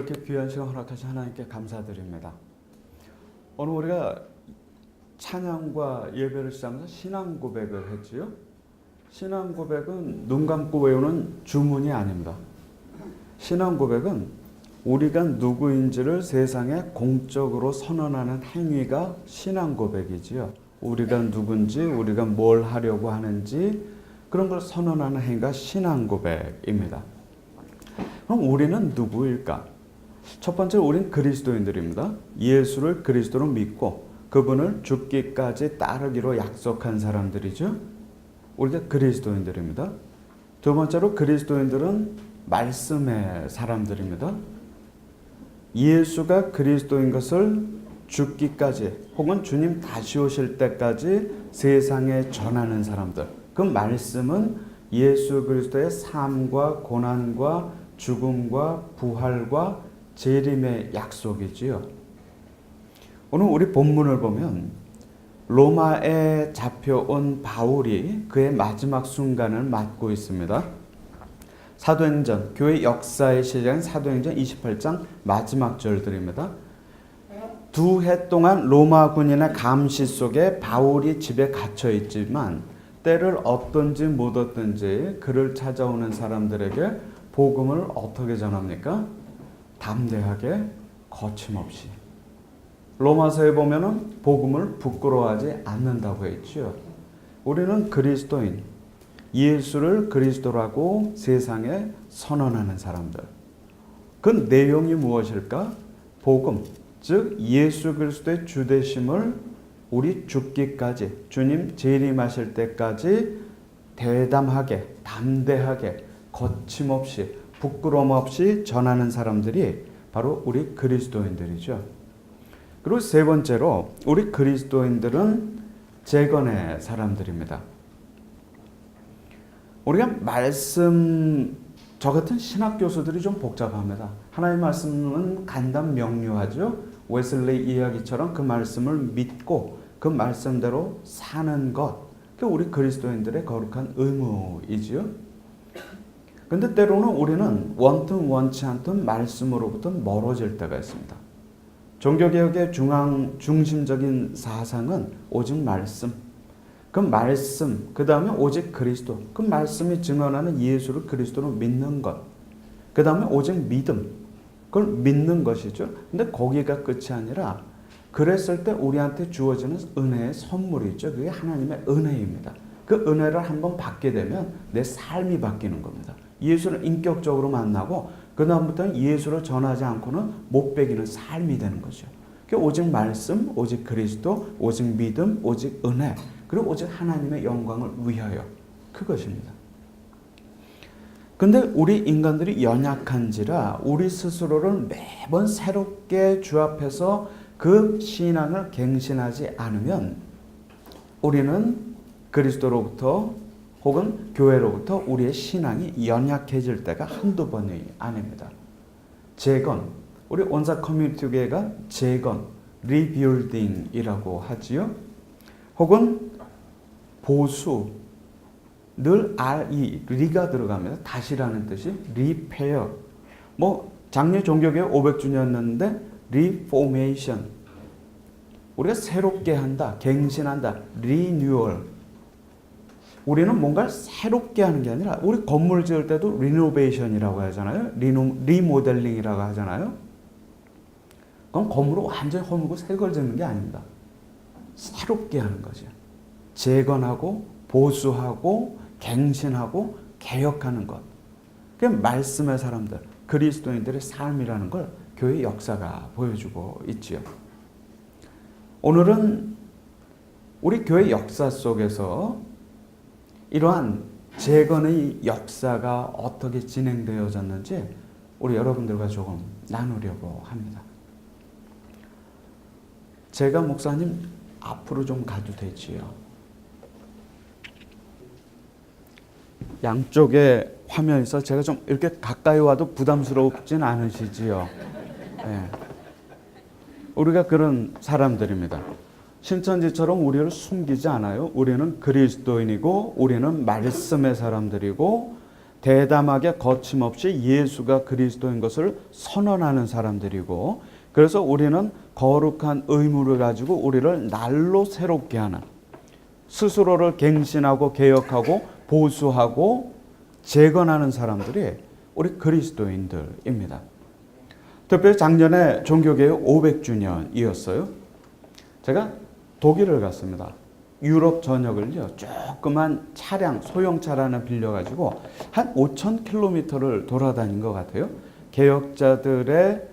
이렇게 귀한 시간 허락하신 하나님께 감사드립니다. 오늘 우리가 찬양과 예배를 시작하면서 신앙 고백을 했지요. 신앙 고백은 눈 감고 외우는 주문이 아닙니다. 신앙 고백은 우리가 누구인지를 세상에 공적으로 선언하는 행위가 신앙 고백이지요. 우리가 누군지, 우리가 뭘 하려고 하는지 그런 걸 선언하는 행위가 신앙 고백입니다. 그럼 우리는 누구일까? 첫 번째로 우리는 그리스도인들입니다. 예수를 그리스도로 믿고 그분을 죽기까지 따르기로 약속한 사람들이죠. 우리가 그리스도인들입니다. 두 번째로 그리스도인들은 말씀의 사람들입니다. 예수가 그리스도인 것을 죽기까지 혹은 주님 다시 오실 때까지 세상에 전하는 사람들. 그 말씀은 예수 그리스도의 삶과 고난과 죽음과 부활과 재림의 약속이지요. 오늘 우리 본문을 보면 로마에 잡혀온 바울이 그의 마지막 순간을 맞고 있습니다. 사도행전, 교회 역사의 시작은 사도행전 28장 마지막 절들입니다. 2해 동안 로마 군인의 감시 속에 바울이 집에 갇혀 있지만 때를 얻든지 못 얻든지 그를 찾아오는 사람들에게 복음을 어떻게 전합니까? 담대하게 거침없이. 로마서에 보면은 복음을 부끄러워하지 않는다고 했지요. 우리는 그리스도인, 예수를 그리스도라고 세상에 선언하는 사람들. 그 내용이 무엇일까? 복음, 즉 예수 그리스도의 주되심을 우리 죽기까지, 주님 재림하실 때까지 대담하게, 담대하게, 거침없이, 부끄러움 없이 전하는 사람들이 바로 우리 그리스도인들이죠. 그리고 세 번째로 우리 그리스도인들은 재건의 사람들입니다. 우리가 말씀, 저 같은 신학 교수들이 좀 복잡합니다. 하나님의 말씀은 간단 명료하죠. 웨슬리 이야기처럼 그 말씀을 믿고 그 말씀대로 사는 것, 그게 우리 그리스도인들의 거룩한 의무이지요. 근데 때로는 우리는 원튼 원치 않든 말씀으로부터 멀어질 때가 있습니다. 종교개혁의 중심적인 사상은 오직 말씀, 그 말씀, 그 다음에 오직 그리스도, 그 말씀이 증언하는 예수를 그리스도로 믿는 것, 그 다음에 오직 믿음, 그걸 믿는 것이죠. 근데 거기가 끝이 아니라 그랬을 때 우리한테 주어지는 은혜의 선물이 있죠. 그게 하나님의 은혜입니다. 그 은혜를 한번 받게 되면 내 삶이 바뀌는 겁니다. 예수를 인격적으로 만나고 그 다음부터는 예수를 전하지 않고는 못 배기는 삶이 되는 거죠. 오직 말씀, 오직 그리스도, 오직 믿음, 오직 은혜, 그리고 오직 하나님의 영광을 위하여, 그것입니다. 근데 우리 인간들이 연약한지라 우리 스스로를 매번 새롭게 주 앞에서 그 신앙을 갱신하지 않으면 우리는 그리스도로부터 혹은 교회로부터 우리의 신앙이 연약해질 때가 한두 번이 아닙니다. 재건, 우리 온사 커뮤니티 교회가 재건, 리빌딩이라고 하지요. 혹은 보수, 늘 리가 들어가면서 다시라는 뜻이 리페어. 작년 종교개혁 500주년이었는데 리포메이션. 우리가 새롭게 한다, 갱신한다, 리뉴얼. 우리는 뭔가를 새롭게 하는 게 아니라 우리 건물 지을 때도 리노베이션이라고 하잖아요. 리모델링이라고 하잖아요. 그럼 건물을 완전히 허물고 새 걸 짓는 게 아닙니다. 새롭게 하는 거죠. 재건하고 보수하고 갱신하고 개혁하는 것. 그게 말씀의 사람들, 그리스도인들의 삶이라는 걸 교회 역사가 보여주고 있지요. 오늘은 우리 교회 역사 속에서 이러한 재건의 역사가 어떻게 진행되어졌는지 우리 여러분들과 조금 나누려고 합니다. 제가 목사님 앞으로 좀 가도 되지요? 양쪽에 화면이 있어 제가 좀 이렇게 가까이 와도 부담스럽진 않으시지요? 네. 우리가 그런 사람들입니다. 신천지처럼 우리를 숨기지 않아요. 우리는 그리스도인이고 우리는 말씀의 사람들이고 대담하게 거침없이 예수가 그리스도인 것을 선언하는 사람들이고, 그래서 우리는 거룩한 의무를 가지고 우리를 날로 새롭게 하는, 스스로를 갱신하고 개혁하고 보수하고 재건하는 사람들이 우리 그리스도인들입니다. 특별히 작년에 종교개혁 500주년이었어요. 제가 독일을 갔습니다. 유럽 전역을요, 조그만 차량, 소형차를 하나 빌려가지고 한 5,000km를 돌아다닌 것 같아요. 개혁자들의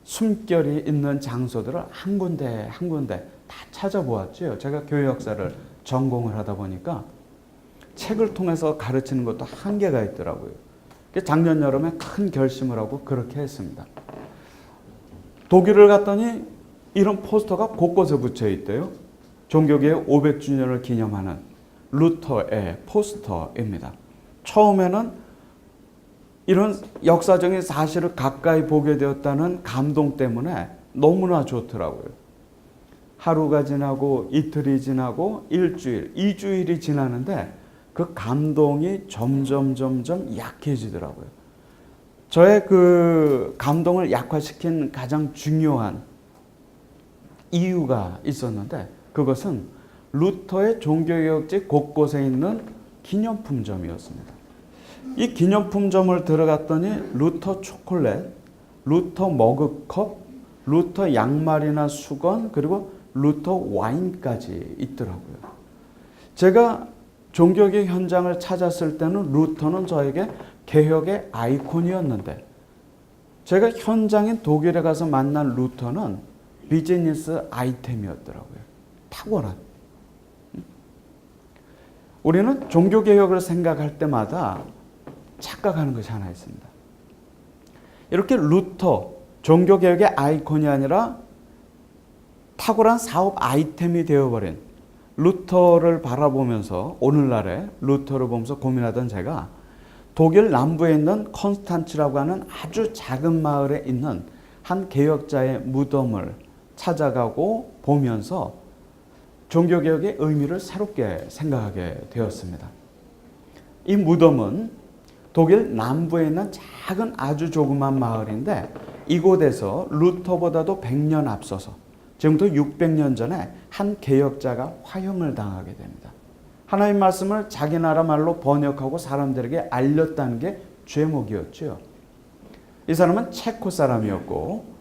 숨결이 있는 장소들을 한 군데 한 군데 다 찾아보았죠. 제가 교회 역사를 전공을 하다 보니까 책을 통해서 가르치는 것도 한계가 있더라고요. 작년 여름에 큰 결심을 하고 그렇게 했습니다. 독일을 갔더니 이런 포스터가 곳곳에 붙여 있대요. 종교개혁 500주년을 기념하는 루터의 포스터입니다. 처음에는 이런 역사적인 사실을 가까이 보게 되었다는 감동 때문에 너무나 좋더라고요. 하루가 지나고 이틀이 지나고 일주일, 2주일이 지나는데 그 감동이 점점 약해지더라고요. 저의 그 감동을 약화시킨 가장 중요한 이유가 있었는데, 그것은 루터의 종교개혁지 곳곳에 있는 기념품점이었습니다. 이 기념품점을 들어갔더니 루터 초콜릿, 루터 머그컵, 루터 양말이나 수건, 그리고 루터 와인까지 있더라고요. 제가 종교개혁 현장을 찾았을 때는 루터는 저에게 개혁의 아이콘이었는데, 제가 현장인 독일에 가서 만난 루터는 비즈니스 아이템이었더라고요. 탁월한. 우리는 종교개혁을 생각할 때마다 착각하는 것이 하나 있습니다. 이렇게 루터, 종교개혁의 아이콘이 아니라 탁월한 사업 아이템이 되어버린 루터를 바라보면서, 오늘날의 루터를 보면서 고민하던 제가 독일 남부에 있는 콘스탄츠라고 하는 아주 작은 마을에 있는 한 개혁자의 무덤을 찾아가고 보면서 종교개혁의 의미를 새롭게 생각하게 되었습니다. 이 무덤은 독일 남부에 있는 작은 아주 조그만 마을인데, 이곳에서 루터보다도 100년 앞서서 지금부터 600년 전에 한 개혁자가 화형을 당하게 됩니다. 하나님 말씀을 자기 나라 말로 번역하고 사람들에게 알렸다는 게 죄목이었죠. 이 사람은 체코 사람이었고,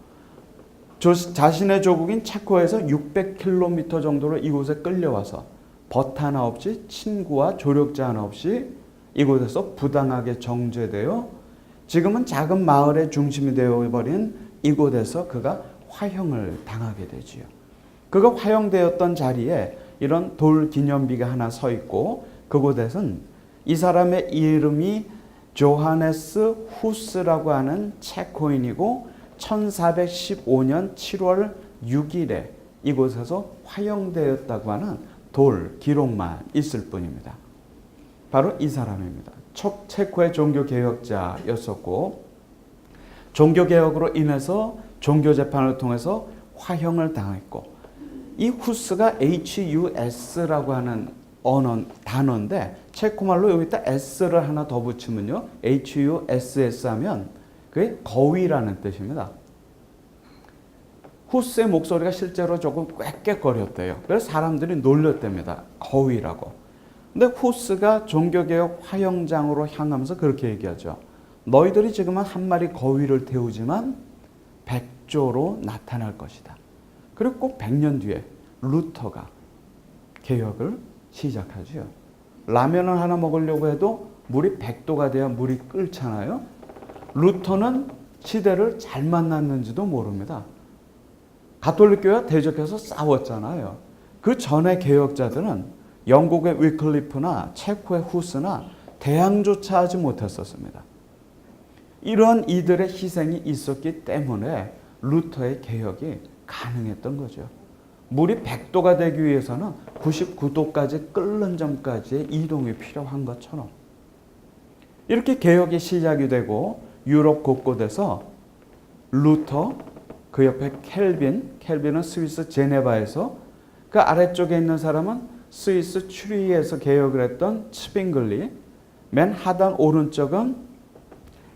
자신의 조국인 체코에서 600km 정도로 이곳에 끌려와서 벗 하나 없이, 친구와 조력자 하나 없이 이곳에서 부당하게 정죄되어 지금은 작은 마을의 중심이 되어버린 이곳에서 그가 화형을 당하게 되지요. 그가 화형되었던 자리에 이런 돌 기념비가 하나 서 있고, 그곳에는 이 사람의 이름이 조하네스 후스라고 하는 체코인이고 1415년 7월 6일에 이곳에서 화형되었다고 하는 돌 기록만 있을 뿐입니다. 바로 이 사람입니다. 체코의 종교개혁자였었고, 종교개혁으로 인해서 종교재판을 통해서 화형을 당했고, 이 후스가 HUS라고 하는 단어인데, 체코말로 여기다 S를 하나 더 붙이면요, HUSS 하면 그게 거위라는 뜻입니다. 후스의 목소리가 실제로 조금 꽥꽥거렸대요. 그래서 사람들이 놀렸답니다. 거위라고. 근데 후스가 종교개혁 화형장으로 향하면서 그렇게 얘기하죠. 너희들이 지금은 한 마리 거위를 태우지만 백조로 나타날 것이다. 그리고 꼭 100년 뒤에 루터가 개혁을 시작하죠. 라면을 하나 먹으려고 해도 물이 100도가 돼야 물이 끓잖아요. 루터는 시대를 잘 만났는지도 모릅니다. 가톨릭교회와 대적해서 싸웠잖아요. 그 전에 개혁자들은 영국의 위클리프나 체코의 후스나 대항조차 하지 못했었습니다. 이런 이들의 희생이 있었기 때문에 루터의 개혁이 가능했던 거죠. 물이 100도가 되기 위해서는 99도까지 끓는 점까지의 이동이 필요한 것처럼, 이렇게 개혁이 시작이 되고 유럽 곳곳에서 루터, 그 옆에 켈빈은 스위스 제네바에서, 그 아래쪽에 있는 사람은 스위스 추리히에서 개혁을 했던 츠빙글리, 맨 하단 오른쪽은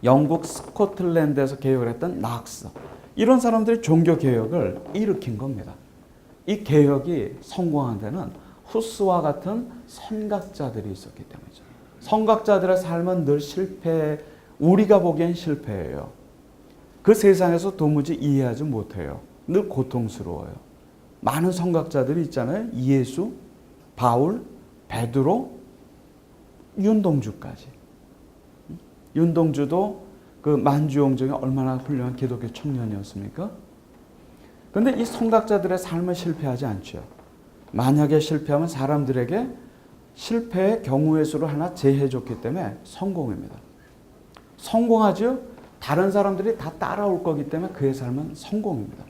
영국 스코틀랜드에서 개혁을 했던 낙스. 이런 사람들이 종교 개혁을 일으킨 겁니다. 이 개혁이 성공한 데는 후스와 같은 선각자들이 있었기 때문이죠. 선각자들의 삶은 늘 우리가 보기엔 실패예요. 그 세상에서 도무지 이해하지 못해요. 늘 고통스러워요. 많은 선각자들이 있잖아요. 예수, 바울, 베드로, 윤동주까지. 윤동주도 그 만주용 중에 얼마나 훌륭한 기독교 청년이었습니까? 그런데 이 선각자들의 삶은 실패하지 않죠. 만약에 실패하면 사람들에게 실패의 경우의 수를 하나 제해줬기 때문에 성공입니다. 성공하죠? 다른 사람들이 다 따라올 거기 때문에 그의 삶은 성공입니다.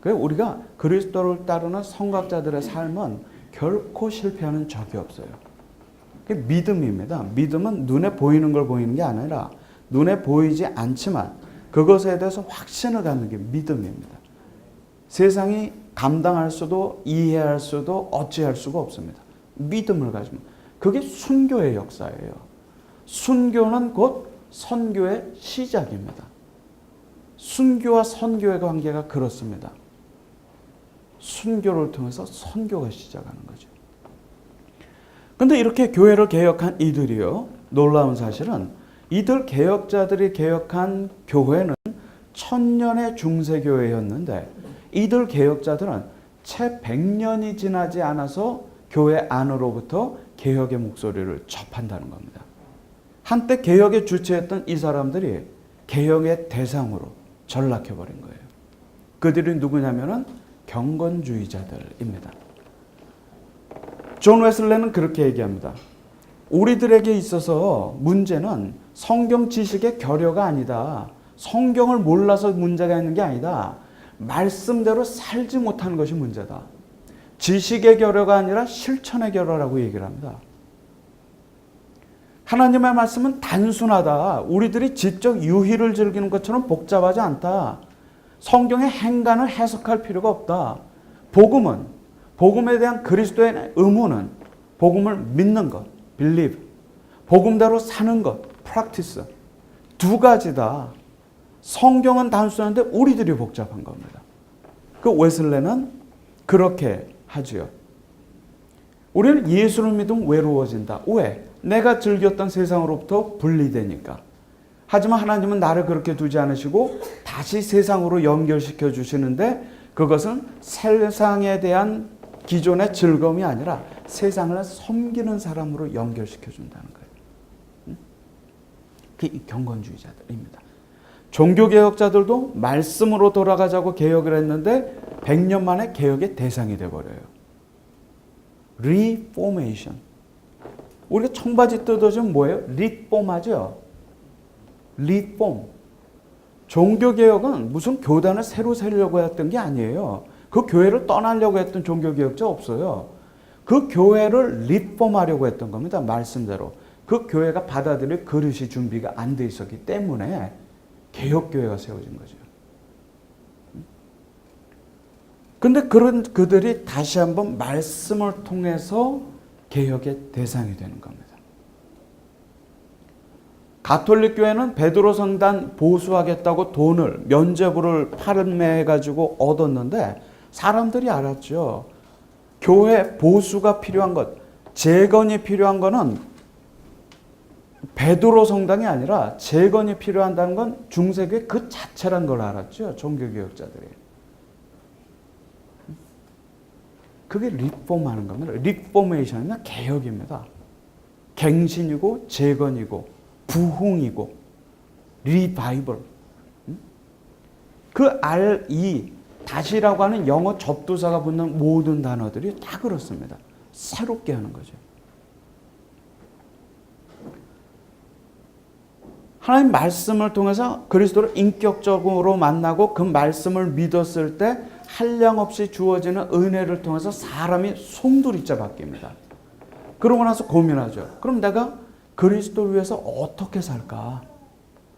그래서 우리가 그리스도를 따르는 선각자들의 삶은 결코 실패하는 적이 없어요. 그게 믿음입니다. 믿음은 눈에 보이는 걸 보이는 게 아니라 눈에 보이지 않지만 그것에 대해서 확신을 갖는 게 믿음입니다. 세상이 감당할 수도 이해할 수도 어찌할 수가 없습니다. 믿음을 가지면 그게 순교의 역사예요. 순교는 곧 선교의 시작입니다. 순교와 선교의 관계가 그렇습니다. 순교를 통해서 선교가 시작하는 거죠. 그런데 이렇게 교회를 개혁한 이들이요. 놀라운 사실은 이들 개혁자들이 개혁한 교회는 1000년의 중세교회였는데 이들 개혁자들은 채 100년이 지나지 않아서 교회 안으로부터 개혁의 목소리를 접한다는 겁니다. 한때 개혁에 주체했던 이 사람들이 개혁의 대상으로 전락해버린 거예요. 그들이 누구냐면은 경건주의자들입니다. 존 웨슬레는 그렇게 얘기합니다. 우리들에게 있어서 문제는 성경 지식의 결여가 아니다. 성경을 몰라서 문제가 있는 게 아니다. 말씀대로 살지 못하는 것이 문제다. 지식의 결여가 아니라 실천의 결여라고 얘기를 합니다. 하나님의 말씀은 단순하다. 우리들이 지적 유희를 즐기는 것처럼 복잡하지 않다. 성경의 행간을 해석할 필요가 없다. 복음에 대한 그리스도의 의무는 복음을 믿는 것, believe. 복음대로 사는 것, practice. 두 가지다. 성경은 단순한데 우리들이 복잡한 겁니다. 그 웨슬레는 그렇게 하지요. 우리는 예수를 믿으면 외로워진다. 왜? 내가 즐겼던 세상으로부터 분리되니까. 하지만 하나님은 나를 그렇게 두지 않으시고 다시 세상으로 연결시켜 주시는데 그것은 세상에 대한 기존의 즐거움이 아니라 세상을 섬기는 사람으로 연결시켜 준다는 거예요. 그게 경건주의자들입니다. 종교개혁자들도 말씀으로 돌아가자고 개혁을 했는데 100년 만에 개혁의 대상이 돼버려요. 리포메이션. 우리가 청바지 뜯어주면 뭐예요? 리폼하죠. 리폼. 종교개혁은 무슨 교단을 새로 세우려고 했던 게 아니에요. 그 교회를 떠나려고 했던 종교개혁자 없어요. 그 교회를 리폼하려고 했던 겁니다. 말씀대로. 그 교회가 받아들일 그릇이 준비가 안 돼 있었기 때문에 개혁교회가 세워진 거죠. 근데 그들이 다시 한번 말씀을 통해서 개혁의 대상이 되는 겁니다. 가톨릭 교회는 베드로 성단 보수하겠다고 돈을 면죄부를 판매해가지고 얻었는데 사람들이 알았죠. 교회 보수가 필요한 것, 재건이 필요한 거는 베드로 성당이 아니라 재건이 필요한다는 건 중세교회 그 자체란 걸 알았죠. 종교개혁자들이. 그게 리폼하는 겁니다. 리포메이션이나 개혁입니다. 갱신이고 재건이고 부흥이고 리바이벌. 그 다시라고 하는 영어 접두사가 붙는 모든 단어들이 다 그렇습니다. 새롭게 하는 거죠. 하나님 말씀을 통해서 그리스도를 인격적으로 만나고 그 말씀을 믿었을 때 한량없이 주어지는 은혜를 통해서 사람이 송두리째 바뀝니다. 그러고 나서 고민하죠. 그럼 내가 그리스도를 위해서 어떻게 살까?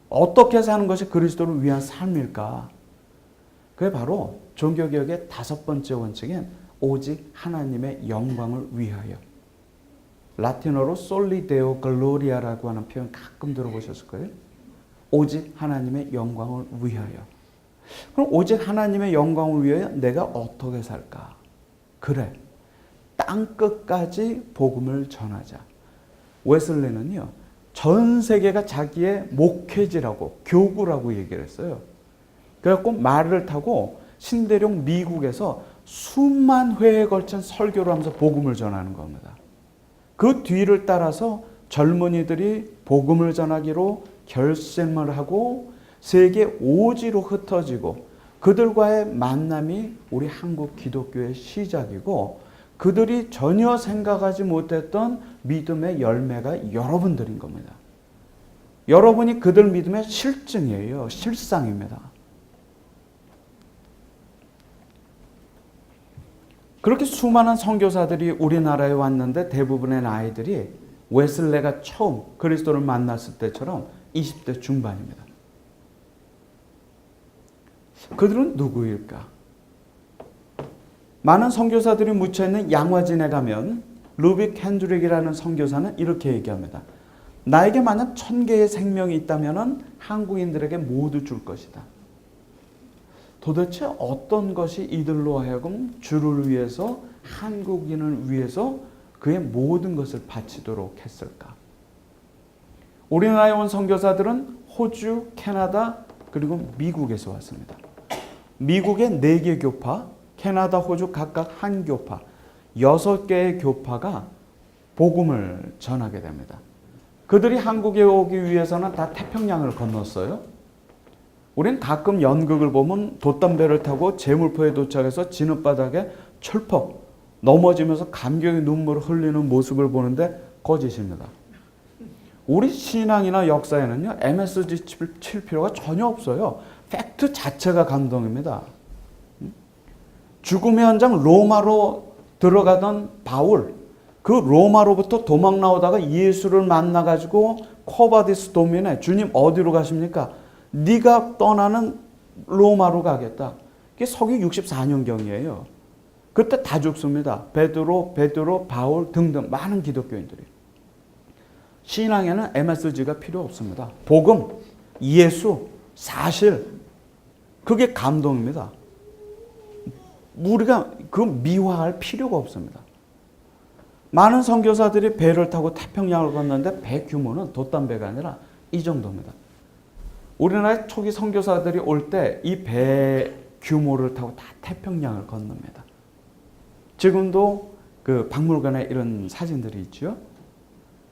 어떻게 사는 것이 그리스도를 위한 삶일까? 그게 바로 종교개혁의 5번째 원칙인 오직 하나님의 영광을 위하여. 라틴어로 솔리 데오 글로리아라고 하는 표현 가끔 들어보셨을 거예요. 오직 하나님의 영광을 위하여. 그럼 오직 하나님의 영광을 위하여 내가 어떻게 살까? 그래, 땅 끝까지 복음을 전하자. 웨슬리는요, 전 세계가 자기의 목회지라고, 교구라고 얘기를 했어요. 그래갖고 말을 타고 신대륙 미국에서 수만 회에 걸친 설교를 하면서 복음을 전하는 겁니다. 그 뒤를 따라서 젊은이들이 복음을 전하기로 결심을 하고 세계 오지로 흩어지고 그들과의 만남이 우리 한국 기독교의 시작이고 그들이 전혀 생각하지 못했던 믿음의 열매가 여러분들인 겁니다. 여러분이 그들 믿음의 실증이에요. 실상입니다. 그렇게 수많은 선교사들이 우리나라에 왔는데 대부분의 아이들이 웨슬레가 처음 그리스도를 만났을 때처럼 20대 중반입니다. 그들은 누구일까? 많은 선교사들이 묻혀있는 양화진에 가면 루비 켄드릭이라는 선교사는 이렇게 얘기합니다. 나에게 만약 1000개의 생명이 있다면 한국인들에게 모두 줄 것이다. 도대체 어떤 것이 이들로 하여금 주를 위해서 한국인을 위해서 그의 모든 것을 바치도록 했을까? 우리나라에 온 선교사들은 호주, 캐나다 그리고 미국에서 왔습니다. 미국의 4개 교파, 캐나다, 호주 각각 한 교파, 6개의 교파가 복음을 전하게 됩니다. 그들이 한국에 오기 위해서는 다 태평양을 건넜어요. 우린 가끔 연극을 보면 돛담배를 타고 제물포에 도착해서 진흙바닥에 철퍽 넘어지면서 감격의 눈물을 흘리는 모습을 보는데 거짓입니다. 우리 신앙이나 역사에는요, MSG 칠 필요가 전혀 없어요. 팩트 자체가 감동입니다. 죽음의 현장 로마로 들어가던 바울, 그 로마로부터 도망 나오다가 예수를 만나가지고 코바디스 도민에 주님 어디로 가십니까? 네가 떠나는 로마로 가겠다. 그게 서기 64년경이에요. 그때 다 죽습니다. 베드로, 바울 등등 많은 기독교인들이. 신앙에는 MSG가 필요 없습니다. 복음, 예수, 사실, 그게 감동입니다. 우리가 그 미화할 필요가 없습니다. 많은 선교사들이 배를 타고 태평양을 건넜는데 배 규모는 돛담배가 아니라 이 정도입니다. 우리나라 초기 선교사들이 올 때 이 배 규모를 타고 다 태평양을 건넙니다. 지금도 그 박물관에 이런 사진들이 있죠.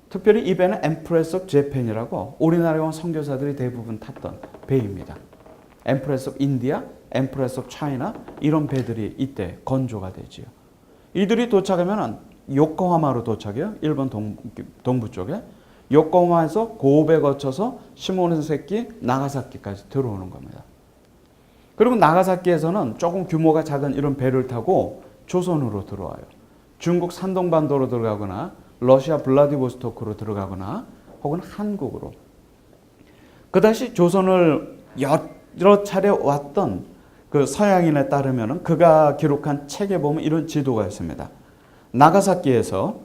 특별히 이 배는 엠프레스 오브 재팬이라고 우리나라에 온 선교사들이 대부분 탔던 배입니다. 엠프레스 오브 인디아, 엠프레스 오브 차이나 이런 배들이 이때 건조가 되지요. 이들이 도착하면 요코하마로 도착해요. 일본 동부 쪽에. 요코하마에서 고베 거쳐서 시모노세키, 나가사키까지 들어오는 겁니다. 그리고 나가사키에서는 조금 규모가 작은 이런 배를 타고 조선으로 들어와요. 중국 산동반도로 들어가거나 러시아 블라디보스토크로 들어가거나 혹은 한국으로. 그 당시 조선을 여러 차례 왔던 그 서양인에 따르면 그가 기록한 책에 보면 이런 지도가 있습니다. 나가사키에서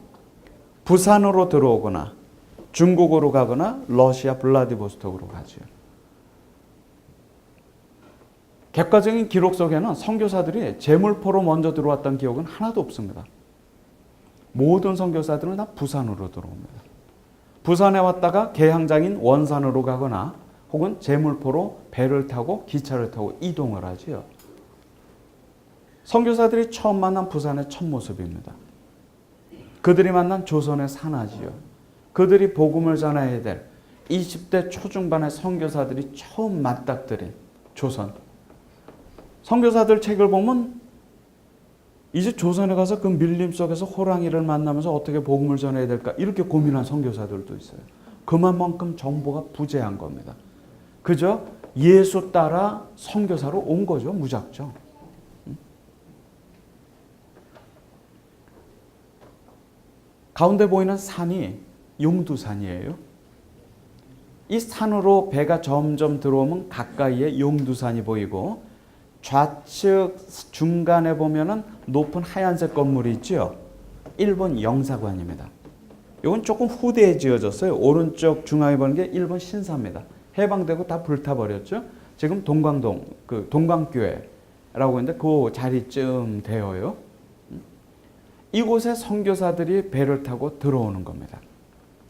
부산으로 들어오거나 중국으로 가거나 러시아 블라디보스토크로 가죠. 객관적인 기록 속에는 선교사들이 제물포로 먼저 들어왔던 기억은 하나도 없습니다. 모든 선교사들은 다 부산으로 들어옵니다. 부산에 왔다가 개항장인 원산으로 가거나 혹은 제물포로 배를 타고 기차를 타고 이동을 하지요. 선교사들이 처음 만난 부산의 첫 모습입니다. 그들이 만난 조선의 산하지요. 그들이 복음을 전해야 될 20대 초중반의 선교사들이 처음 맞닥뜨린 조선. 선교사들 책을 보면 이제 조선에 가서 그 밀림 속에서 호랑이를 만나면서 어떻게 복음을 전해야 될까 이렇게 고민한 선교사들도 있어요. 그만큼 정보가 부재한 겁니다. 그저 예수 따라 선교사로 온 거죠. 무작정. 가운데 보이는 산이 용두산이에요. 이 산으로 배가 점점 들어오면 가까이에 용두산이 보이고 좌측 중간에 보면은 높은 하얀색 건물이 있죠. 일본 영사관입니다. 이건 조금 후대에 지어졌어요. 오른쪽 중앙에 보는 게 일본 신사입니다. 해방되고 다 불타버렸죠. 지금 동광동, 그 동광교회라고 했는데 그 자리쯤 되어요. 이곳에 선교사들이 배를 타고 들어오는 겁니다.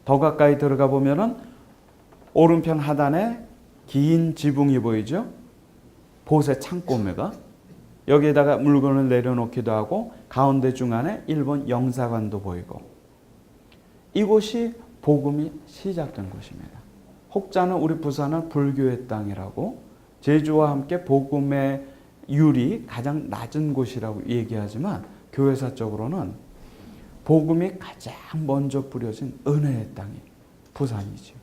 더 가까이 들어가 보면은 오른편 하단에 긴 지붕이 보이죠. 보세 창고입니다. 여기에다가 물건을 내려놓기도 하고 가운데 중앙에 일본 영사관도 보이고 이곳이 복음이 시작된 곳입니다. 혹자는 우리 부산은 불교의 땅이라고 제주와 함께 복음의 율이 가장 낮은 곳이라고 얘기하지만 교회사적으로는 복음이 가장 먼저 뿌려진 은혜의 땅이 부산이죠.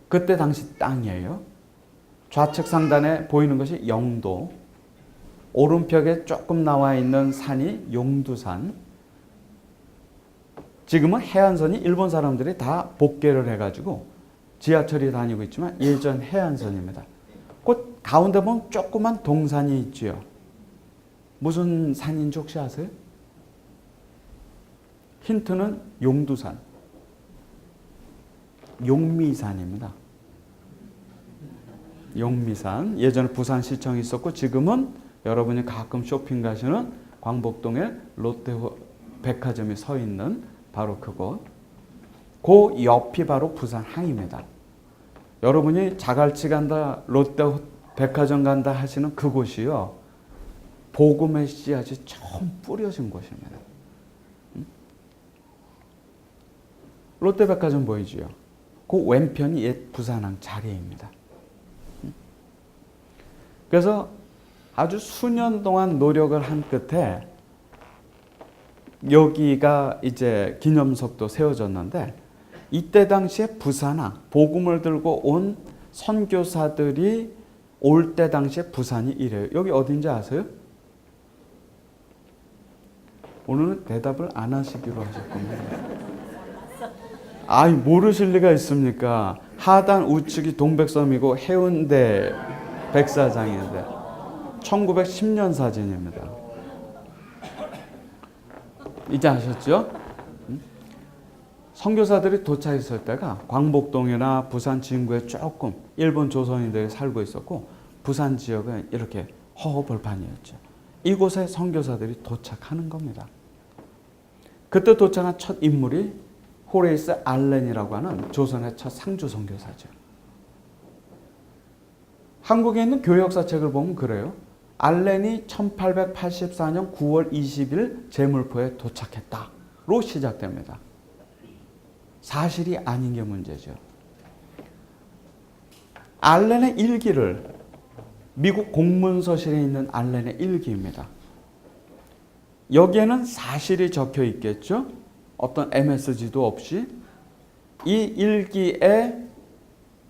그때 당시 땅이에요. 좌측 상단에 보이는 것이 영도, 오른편에 조금 나와 있는 산이 용두산. 지금은 해안선이 일본 사람들이 다 복개를 해가지고 지하철이 다니고 있지만 예전 해안선입니다. 그 가운데 보면 조그만 동산이 있지요. 무슨 산인지 혹시 아세요? 힌트는 용두산, 용미산입니다. 용미산. 예전에 부산시청이 있었고 지금은 여러분이 가끔 쇼핑 가시는 광복동에 롯데백화점이 서 있는 바로 그곳. 그 옆이 바로 부산항입니다. 여러분이 자갈치 간다, 롯데백화점 간다 하시는 그곳이요. 복음의 씨앗이 처음 뿌려진 곳입니다. 롯데백화점 보이지요? 그 왼편이 옛 부산항 자리입니다. 그래서 아주 수년 동안 노력을 한 끝에 여기가 이제 기념석도 세워졌는데 이때 당시에 부산항, 복음을 들고 온 선교사들이 올 때 당시에 부산이 이래요. 여기 어딘지 아세요? 오늘은 대답을 안 하시기로 하셨군요. 아이, 모르실 리가 있습니까? 하단 우측이 동백섬이고 해운대 백사장인데 1910년 사진입니다. 이제 아셨죠? 선교사들이 도착했을 때가 광복동이나 부산 진구에 조금 일본 조선인들이 살고 있었고 부산 지역은 이렇게 허허벌판이었죠. 이곳에 선교사들이 도착하는 겁니다. 그때 도착한 첫 인물이 호레이스 알렌이라고 하는 조선의 첫 상주 선교사죠. 한국에 있는 교회 역사책을 보면 그래요. 알렌이 1884년 9월 20일 제물포에 도착했다로 시작됩니다. 사실이 아닌 게 문제죠. 알렌의 일기를 미국 공문서실에 있는 알렌의 일기입니다. 여기에는 사실이 적혀 있겠죠. 어떤 MSG도 없이 이 일기의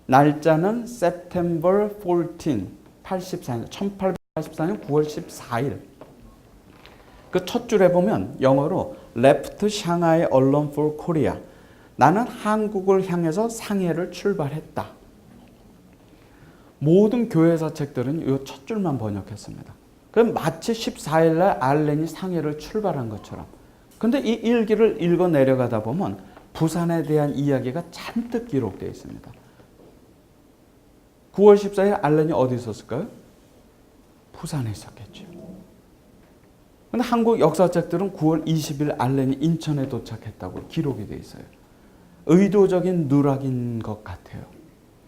날짜는 September 14, 1884년 9월 14일. 그 첫 줄에 보면 영어로 Left Shanghai alone for Korea. 나는 한국을 향해서 상해를 출발했다. 모든 교회사 책들은 이 첫 줄만 번역했습니다. 그럼 마치 14일 날 알렌이 상해를 출발한 것처럼. 근데 이 일기를 읽어 내려가다 보면 부산에 대한 이야기가 잔뜩 기록되어 있습니다. 9월 14일 알렌이 어디 있었을까요? 부산에 있었겠죠. 근데 한국 역사책들은 9월 20일 알렌이 인천에 도착했다고 기록이 되어 있어요. 의도적인 누락인 것 같아요.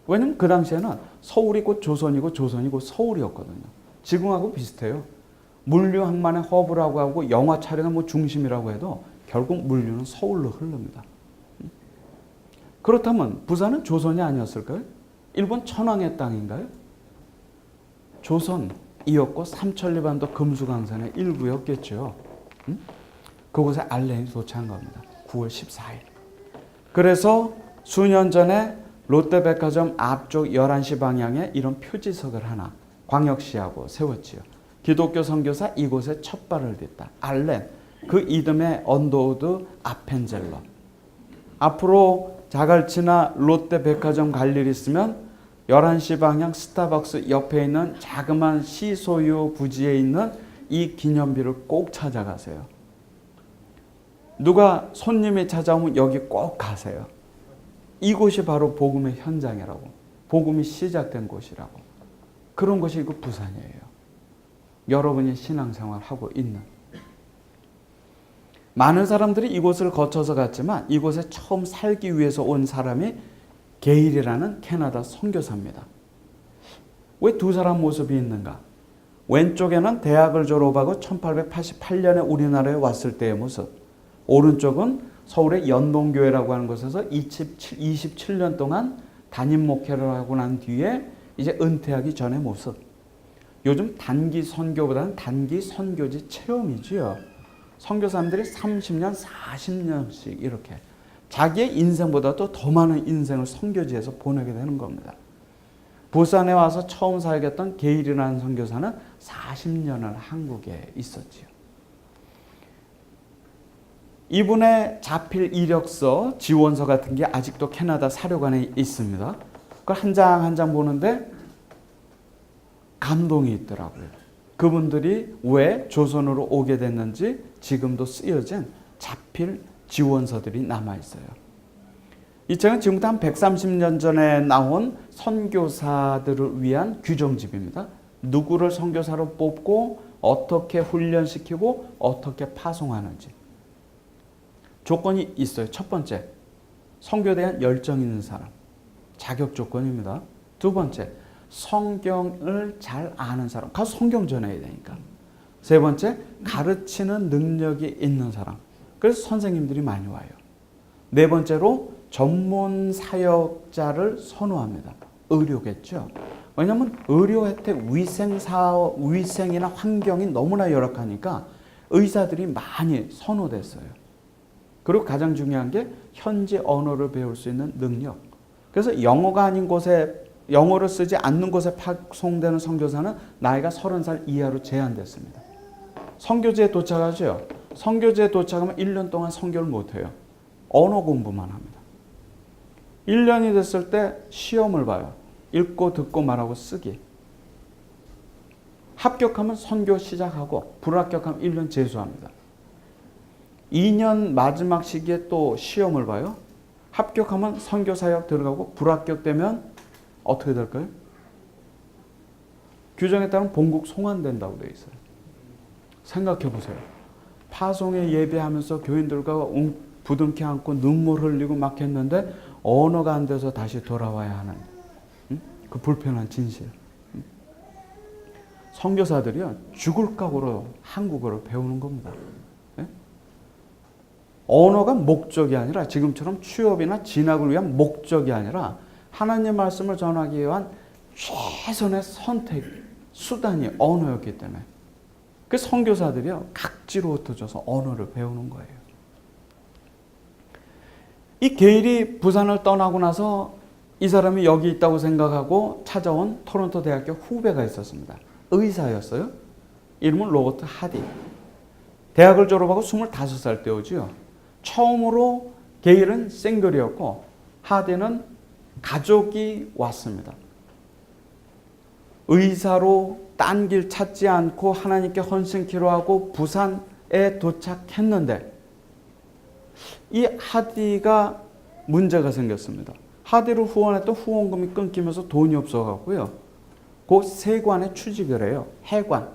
왜냐면 그 당시에는 서울이 곧 조선이고 조선이 곧 서울이었거든요. 지금하고 비슷해요. 물류 항만의 허브라고 하고 영화 촬영의 뭐 중심이라고 해도 결국 물류는 서울로 흐릅니다. 그렇다면 부산은 조선이 아니었을까요? 일본 천황의 땅인가요? 조선이었고 삼천리반도 금수강산의 일부였겠죠. 그곳에 알렌이 도착한 겁니다. 9월 14일. 그래서 수년 전에 롯데백화점 앞쪽 11시 방향에 이런 표지석을 하나 광역시하고 세웠지요. 기독교 선교사 이곳에 첫 발을 딛다. 알렌, 그 이듬해 언더우드 아펜젤러. 앞으로 자갈치나 롯데백화점 갈 일 있으면 11시 방향 스타벅스 옆에 있는 자그마한 시소유 부지에 있는 이 기념비를 꼭 찾아가세요. 누가 손님이 찾아오면 여기 꼭 가세요. 이곳이 바로 복음의 현장이라고. 복음이 시작된 곳이라고. 그런 곳이 이거 부산이에요. 여러분이 신앙생활 하고 있는. 많은 사람들이 이곳을 거쳐서 갔지만 이곳에 처음 살기 위해서 온 사람이 게일이라는 캐나다 선교사입니다. 왜 두 사람 모습이 있는가? 왼쪽에는 대학을 졸업하고 1888년에 우리나라에 왔을 때의 모습. 오른쪽은 서울의 연동교회라고 하는 곳에서 27년 동안 담임 목회를 하고 난 뒤에 이제 은퇴하기 전의 모습. 요즘 단기 선교보다는 단기 선교지 체험이지요. 선교사님들이 30년, 40년씩 이렇게 자기의 인생보다도 더 많은 인생을 선교지에서 보내게 되는 겁니다. 부산에 와서 처음 살겠던 게일이라는 선교사는 40년을 한국에 있었지요. 이분의 자필 이력서, 지원서 같은 게 아직도 캐나다 사료관에 있습니다. 그걸 한 장 한 장 보는데 감동이 있더라고요. 그분들이 왜 조선으로 오게 됐는지 지금도 쓰여진 자필 지원서들이 남아있어요. 이 책은 지금부터 한 130년 전에 나온 선교사들을 위한 규정집입니다. 누구를 선교사로 뽑고 어떻게 훈련시키고 어떻게 파송하는지. 조건이 있어요. 첫 번째, 선교에 대한 열정 있는 사람. 자격 조건입니다. 두 번째, 성경을 잘 아는 사람. 가서 성경 전해야 되니까. 세 번째, 가르치는 능력이 있는 사람. 그래서 선생님들이 많이 와요. 네 번째로 전문 사역자를 선호합니다. 의료겠죠. 왜냐하면 의료 혜택, 위생이나 환경이 너무나 열악하니까 의사들이 많이 선호됐어요. 그리고 가장 중요한 게 현지 언어를 배울 수 있는 능력. 그래서 영어가 아닌 곳에, 영어를 쓰지 않는 곳에 파송되는 선교사는 나이가 30살 이하로 제한됐습니다. 선교지에 도착하죠. 선교지에 도착하면 1년 동안 선교를 못해요. 언어 공부만 합니다. 1년이 됐을 때 시험을 봐요. 읽고 듣고 말하고 쓰기. 합격하면 선교 시작하고 불합격하면 1년 재수합니다. 2년 마지막 시기에 또 시험을 봐요. 합격하면 선교 사역 들어가고 불합격되면 어떻게 될까요? 규정에 따르면 본국 송환된다고 되어 있어요. 생각해 보세요. 파송에 예배하면서 교인들과 부둥켜 안고 눈물 흘리고 막 했는데 언어가 안 돼서 다시 돌아와야 하는 그 불편한 진실. 선교사들이요, 죽을 각오로 한국어를 배우는 겁니다. 언어가 목적이 아니라 지금처럼 취업이나 진학을 위한 목적이 아니라 하나님 말씀을 전하기 위한 최선의 선택, 수단이 언어였기 때문에 그 선교사들이요, 각지로 흩어져서 언어를 배우는 거예요. 이 게일이 부산을 떠나고 나서 이 사람이 여기 있다고 생각하고 찾아온 토론토 대학교 후배가 있었습니다. 의사였어요. 이름은 로버트 하디. 대학을 졸업하고 25살 때 오지요. 처음으로 게일은 싱글이었고 하디는 가족이 왔습니다. 의사로 딴 길 찾지 않고 하나님께 헌신키로 하고 부산에 도착했는데 이 하디가 문제가 생겼습니다. 하디를 후원했던 후원금이 끊기면서 돈이 없어갖고요. 그 세관에 취직을 해요. 해관.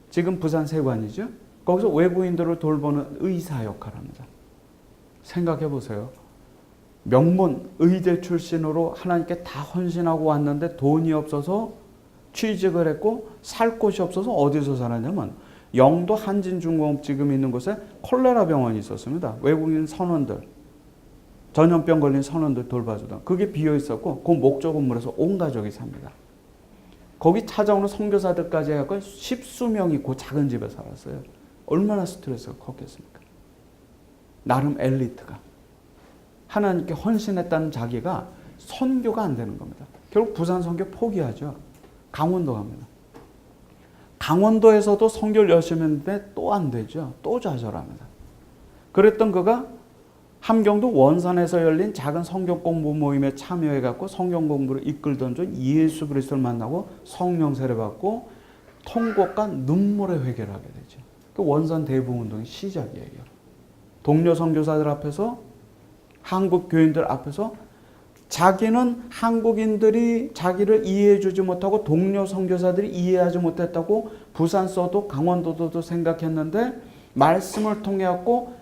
지금 부산 세관이죠. 거기서 외부인들을 돌보는 의사 역할을 합니다. 생각해 보세요. 명문 의대 출신으로 하나님께 다 헌신하고 왔는데 돈이 없어서 취직을 했고 살 곳이 없어서 어디서 살았냐면 영도 한진중공업 지금 있는 곳에 콜레라 병원이 있었습니다. 외국인 선원들, 전염병 걸린 선원들 돌봐주던 그게 비어 있었고 그 목조 건물에서 온 가족이 삽니다. 거기 찾아오는 선교사들까지 해갖고 십수명이 그 작은 집에 살았어요. 얼마나 스트레스가 컸겠습니까? 나름 엘리트가 하나님께 헌신했다는 자기가 선교가 안 되는 겁니다. 결국 부산 선교 포기하죠. 강원도 갑니다. 강원도에서도 선교를 열심히 했는데 또 안 되죠. 또 좌절합니다. 그랬던 그가 함경도 원산에서 열린 작은 성경 공부 모임에 참여해갖고 성경 공부를 이끌던 중 예수 그리스도를 만나고 성령 세례 받고 통곡과 눈물의 회개를 하게 되죠. 그 원산 대부운동의 시작이에요. 동료 선교사들 앞에서, 한국 교인들 앞에서 자기는 한국인들이 자기를 이해해 주지 못하고 동료 선교사들이 이해하지 못했다고 부산서도 강원도도 생각했는데 말씀을 통해 갖고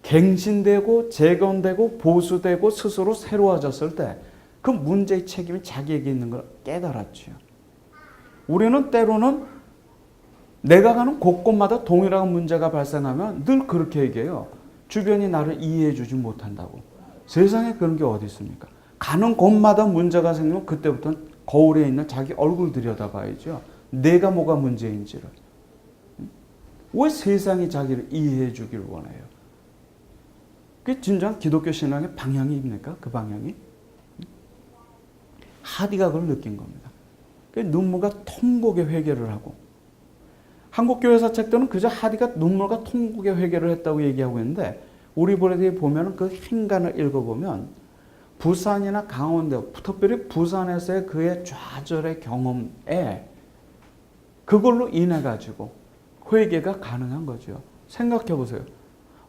갱신되고 재건되고 보수되고 스스로 새로워졌을 때 그 문제의 책임이 자기에게 있는 걸 깨달았죠. 우리는 때로는 내가 가는 곳곳마다 동일한 문제가 발생하면 늘 그렇게 얘기해요. 주변이 나를 이해해 주지 못한다고. 세상에 그런 게 어디 있습니까? 가는 곳마다 문제가 생기면 그때부터는 거울에 있는 자기 얼굴 들여다봐야죠. 내가 뭐가 문제인지를. 왜 세상이 자기를 이해해 주기를 원해요? 그게 진정 기독교 신앙의 방향입니까? 그 방향이? 하디가 그걸 느낀 겁니다. 눈물과 통곡의 회개를 하고, 한국교회사 책들은 그저 하디가 눈물과 통곡의 회개를 했다고 얘기하고 있는데, 우리 보레디에 보면 그 행간을 읽어보면 부산이나 강원도, 특별히 부산에서의 그의 좌절의 경험에 그걸로 인해 가지고 회개가 가능한 거죠. 생각해 보세요.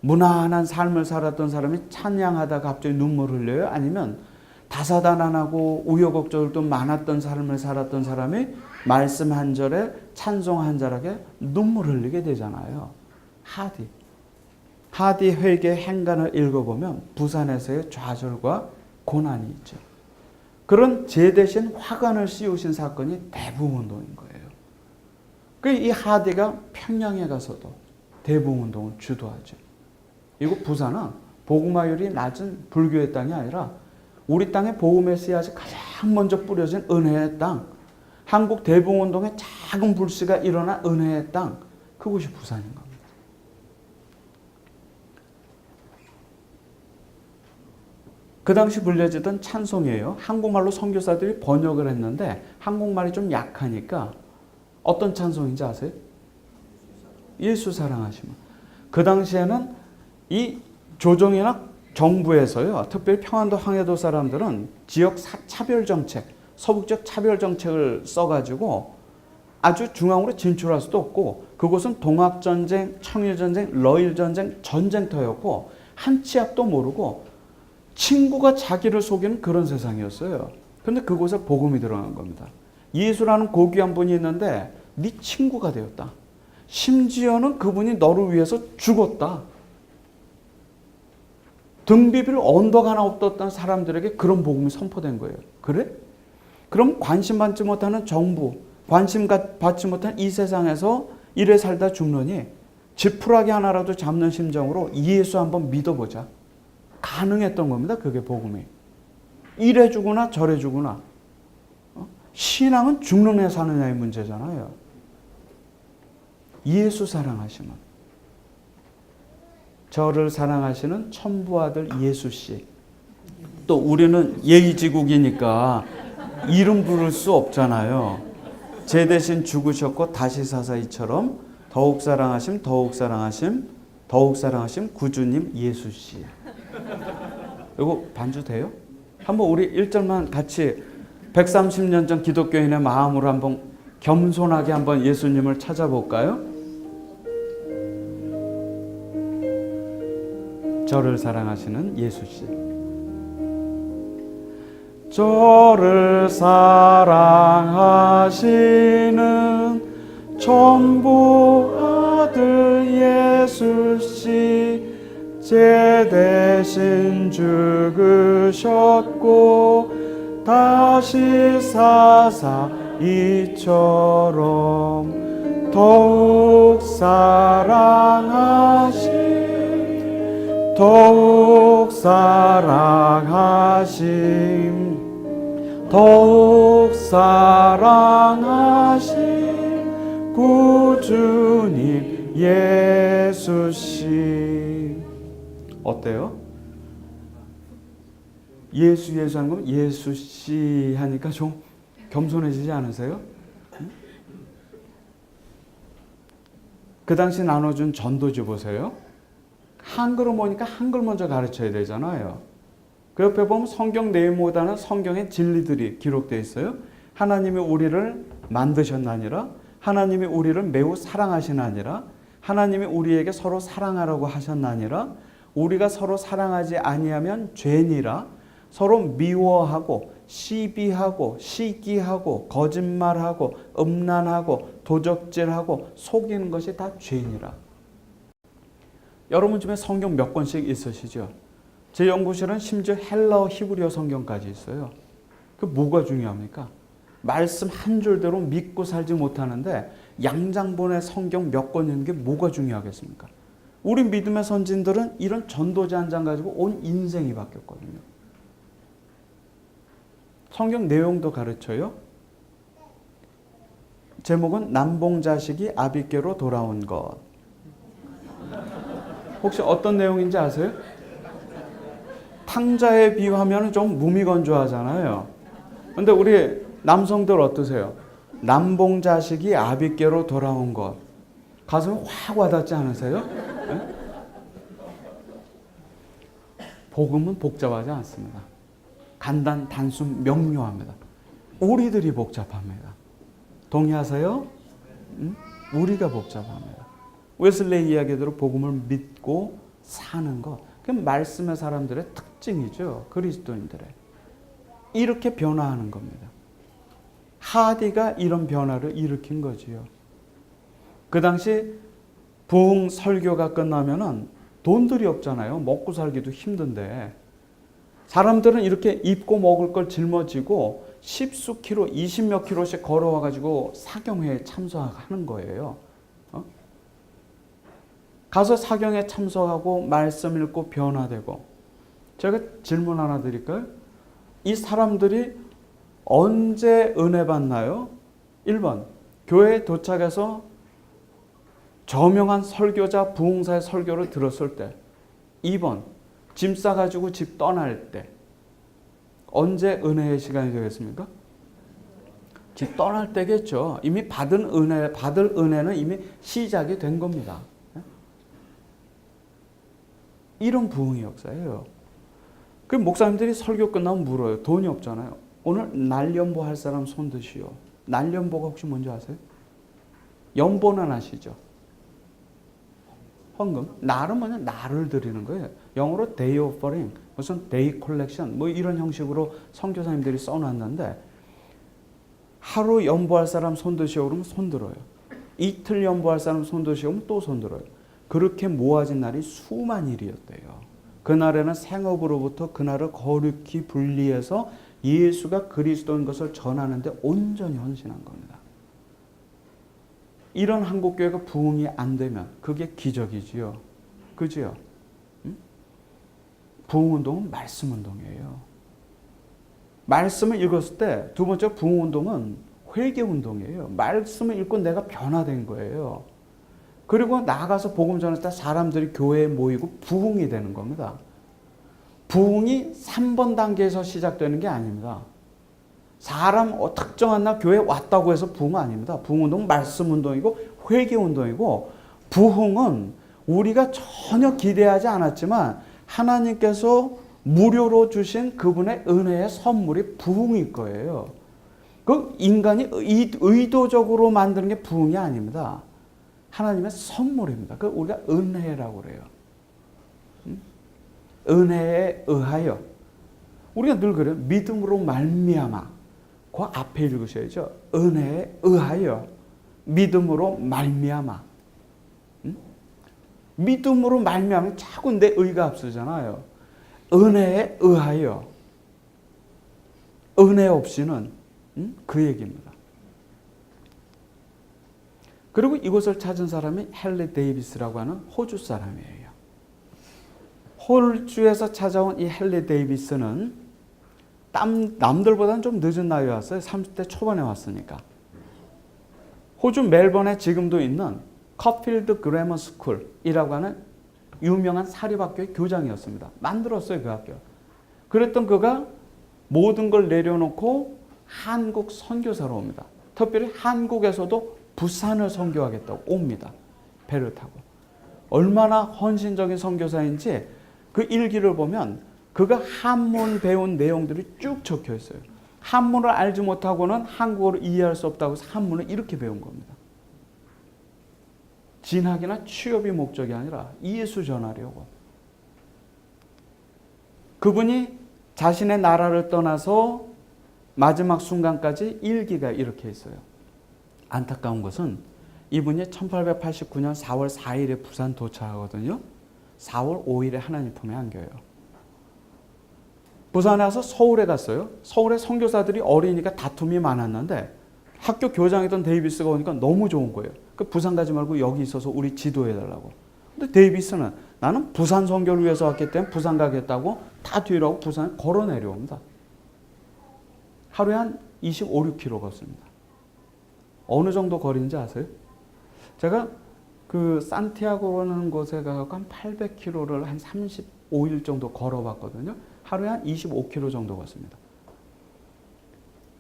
무난한 삶을 살았던 사람이 찬양하다가 갑자기 눈물을 흘려요? 아니면 다사다난하고 우여곡절도 많았던 삶을 살았던 사람이 말씀 한 절에 찬송 한 절에 눈물을 흘리게 되잖아요. 하디 회개 행간을 읽어보면 부산에서의 좌절과 고난이 있죠. 그런 제 대신 화관을 씌우신 사건이 대부흥운동인 거예요. 이 하디가 평양에 가서도 대부흥운동을 주도하죠. 이거 부산은 복음화율이 낮은 불교의 땅이 아니라 우리 땅에 복음의 씨앗이 가장 먼저 뿌려진 은혜의 땅, 한국 대부흥운동의 작은 불씨가 일어난 은혜의 땅, 그곳이 부산인 겁니다. 그 당시 불려지던 찬송이에요. 한국말로 선교사들이 번역을 했는데 한국말이 좀 약하니까 어떤 찬송인지 아세요? 예수 사랑하시면. 그 당시에는 이 조정이나 정부에서요, 특별히 평안도 황해도 사람들은 지역 차별 정책, 서북적 차별 정책을 써가지고 아주 중앙으로 진출할 수도 없고, 그곳은 동학전쟁, 청일전쟁, 러일전쟁, 전쟁터였고 한 치 앞도 모르고 친구가 자기를 속이는 그런 세상이었어요. 그런데 그곳에 복음이 들어간 겁니다. 예수라는 고귀한 분이 있는데 네 친구가 되었다. 심지어는 그분이 너를 위해서 죽었다. 등 비빌 언덕 하나 없었던 사람들에게 그런 복음이 선포된 거예요. 그래? 그럼 관심 받지 못하는 정부, 관심 받지 못한 이 세상에서 이래 살다 죽느니 지푸라기 하나라도 잡는 심정으로 예수 한번 믿어보자. 가능했던 겁니다. 그게 복음이. 이래 주구나 저래 주구나. 신앙은 죽느냐 사느냐의 문제잖아요. 예수 사랑하시면. 저를 사랑하시는 천부아들 예수씨. 또 우리는 예의지국이니까 이름 부를 수 없잖아요. 제 대신 죽으셨고 다시 사사이처럼 더욱 사랑하심 더욱 사랑하심 더욱 사랑하심 구주님 예수씨. 이거 반주 돼요? 한번 우리 1절만 같이 130년 전 기독교인의 마음으로 한번 겸손하게 한번 예수님을 찾아볼까요? 저를 사랑하시는 예수씨. 저를 사랑하시는 천부 아들 예수씨, 제 대신 죽으셨고 다시 사사 이처럼 더욱 사랑하시는 더욱 사랑하심 더욱 사랑하심 구주님 예수씨. 어때요? 예수 하는 거 예수씨 하니까 좀 겸손해지지 않으세요? 그 당시 나눠준 전도지 보세요. 한글을 보니까 한글 먼저 가르쳐야 되잖아요. 그 옆에 보면 성경 내용보다는 성경의 진리들이 기록되어 있어요. 하나님이 우리를 만드셨나니라, 하나님이 우리를 매우 사랑하시나니라, 하나님이 우리에게 서로 사랑하라고 하셨나니라. 우리가 서로 사랑하지 아니하면 죄니라. 서로 미워하고 시비하고 시기하고 거짓말하고 음란하고 도적질하고 속이는 것이 다 죄니라. 여러분 집에 성경 몇 권씩 있으시죠? 제 연구실은 심지어 헬라어 히브리어 성경까지 있어요. 그 뭐가 중요합니까? 말씀 한 줄대로 믿고 살지 못하는데 양장본의 성경 몇 권 있는 게 뭐가 중요하겠습니까? 우리 믿음의 선진들은 이런 전도지 한 장 가지고 온 인생이 바뀌었거든요. 성경 내용도 가르쳐요. 제목은 남봉자식이 아비께로 돌아온 것. 혹시 어떤 내용인지 아세요? 탕자에 비유하면 좀 무미건조하잖아요. 근데 우리 남성들 어떠세요? 남봉자식이 아비께로 돌아온 것. 가슴이 확 와닿지 않으세요? 네? 복음은 복잡하지 않습니다. 간단, 단순, 명료합니다. 우리들이 복잡합니다. 동의하세요? 응? 우리가 복잡합니다. 웨슬레이 이야기대로 복음을 믿고 사는 것. 그 말씀의 사람들의 특징이죠. 그리스도인들의. 이렇게 변화하는 겁니다. 하디가 이런 변화를 일으킨 거지요. 그 당시 부흥 설교가 끝나면은 돈들이 없잖아요. 먹고 살기도 힘든데 사람들은 이렇게 입고 먹을 걸 짊어지고 10수 킬로, 20몇 킬로씩 걸어와 가지고 사경회에 참석하는 거예요. 가서 사경에 참석하고 말씀 읽고 변화되고. 제가 질문 하나 드릴까요? 이 사람들이 언제 은혜 받나요? 1번 교회에 도착해서 저명한 설교자 부흥사의 설교를 들었을 때. 2번 짐 싸가지고 집 떠날 때. 언제 은혜의 시간이 되겠습니까? 집 떠날 때겠죠. 이미 받을 은혜는 이미 시작이 된 겁니다. 이런 부흥의 역사예요. 그 목사님들이 설교 끝나면 물어요. 돈이 없잖아요. 오늘 날연보 할 사람 손 드시오. 날연보가 혹시 뭔지 아세요? 연보는 아시죠? 헌금. 날은 뭐냐? 날을 드리는 거예요. 영어로 day offering, 무슨 day collection, 뭐 이런 형식으로 선교사님들이 써놨는데 하루 연보할 사람 손 드시오 그러면 손 들어요. 이틀 연보할 사람 손 드시오 그러면 또 손 들어요. 그렇게 모아진 날이 수만 일이었대요. 그날에는 생업으로부터 그날을 거룩히 분리해서 예수가 그리스도인 것을 전하는데 온전히 헌신한 겁니다. 이런 한국교회가 부흥이 안 되면 그게 기적이지요. 그지요? 응? 부흥운동은 말씀운동이에요. 말씀을 읽었을 때 두 번째 부흥운동은 회개운동이에요. 말씀을 읽고 내가 변화된 거예요. 그리고 나가서 복음 전할 때 사람들이 교회에 모이고 부흥이 되는 겁니다. 부흥이 3번 단계에서 시작되는 게 아닙니다. 사람 특정한 날 교회에 왔다고 해서 부흥은 아닙니다. 부흥운동은 말씀운동이고 회개운동이고 부흥은 우리가 전혀 기대하지 않았지만 하나님께서 무료로 주신 그분의 은혜의 선물이 부흥일 거예요. 그 인간이 의도적으로 만드는 게 부흥이 아닙니다. 하나님의 선물입니다. 그 우리가 은혜라고 그래요. 은혜에 의하여. 우리가 늘 그래요. 믿음으로 말미암아. 그 앞에 읽으셔야죠. 은혜에 의하여. 믿음으로 말미암아. 믿음으로 말미암아 자꾸 내 의가 앞서잖아요. 은혜에 의하여. 은혜 없이는 그 얘기입니다. 그리고 이곳을 찾은 사람이 헨리 데이비스라고 하는 호주 사람이에요. 호주에서 찾아온 이 헨리 데이비스는 남들보다는 좀 늦은 나이에 왔어요. 30대 초반에 왔으니까. 호주 멜번에 지금도 있는 커필드 그래머 스쿨이라고 하는 유명한 사립학교의 교장이었습니다. 만들었어요, 그 학교. 그랬던 그가 모든 걸 내려놓고 한국 선교사로 옵니다. 특별히 한국에서도 부산을 선교하겠다고 옵니다. 배를 타고. 얼마나 헌신적인 선교사인지 그 일기를 보면 그가 한문 배운 내용들이 쭉 적혀 있어요. 한문을 알지 못하고는 한국어를 이해할 수 없다고 해서 한문을 이렇게 배운 겁니다. 진학이나 취업이 목적이 아니라 예수 전하려고. 그분이 자신의 나라를 떠나서 마지막 순간까지 일기가 이렇게 있어요. 안타까운 것은 이분이 1889년 4월 4일에 부산 도착하거든요. 4월 5일에 하나님 품에 안겨요. 부산에 와서 서울에 갔어요. 서울에 선교사들이 어리니까 다툼이 많았는데 학교 교장이던 데이비스가 오니까 너무 좋은 거예요. 그 부산 가지 말고 여기 있어서 우리 지도해달라고. 근데 데이비스는 나는 부산 선교를 위해서 왔기 때문에 부산 가겠다고 다 뒤로 하고 부산에 걸어 내려옵니다. 하루에 한 25, 6km 걷습니다. 어느 정도 거리인지 아세요? 제가 그 산티아고라는 곳에 가서 한 800km를 한 35일 정도 걸어봤거든요. 하루에 한 25km 정도 걷습니다.